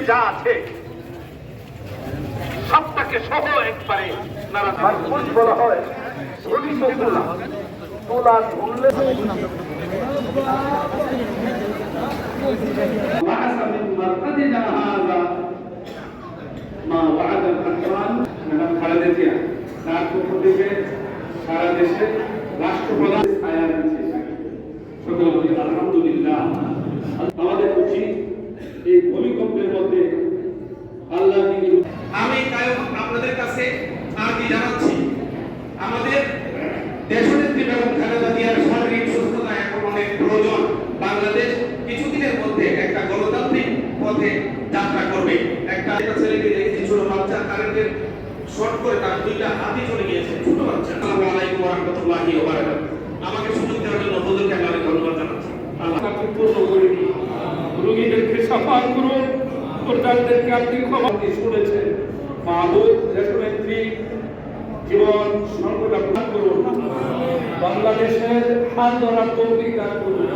যা আছে সবটাকে সহ একবারে বলা হয় তোলা ধরলে তার পক্ষ থেকে সারা দেশে রাষ্ট্রপ্রধান ছায়া দিচ্ছে। সকলে বলি আলহামদুলিল্লাহ। আমাদের উচিত এই ভূমিকম্পের মধ্যে আল্লাহ আমি আপনাদের কাছে আর্জি জানাচ্ছি, আমাদের দেশনেত্রী বেগম খালেদা জিয়ার শারীরিক সুস্থতা এখন অনেক প্রয়োজন। বাংলাদেশ কিছুদিনের মধ্যে একটা গণতান্ত্রিক পথে যাত্রা করবে। একটা ছেলেকে দেখছি, ছোট বাচ্চা, কারেন্টের শর্ট করে তার দুইটা হাতই চলে গিয়েছে, ছোট বাচ্চা। আসসালামু আলাইকুম ওয়া রাহমাতুল্লাহি ওয়া বারাকাতুহু। আমাকে সুযোগ দেওয়ার জন্য হুজুরকে আমি অনেক ধন্যবাদ জানাচ্ছি। আল্লাহ পূর্ণ করে দিন, রোগীদেরকে সাফা করুন, প্রজাদেরকে আপনি ক্ষমা শুনেছেন। মাহবুব দেশনেত্রী জীবন সংকট আপনার করুন, বাংলাদেশের হাত ধরার তৌফিক দান করুন।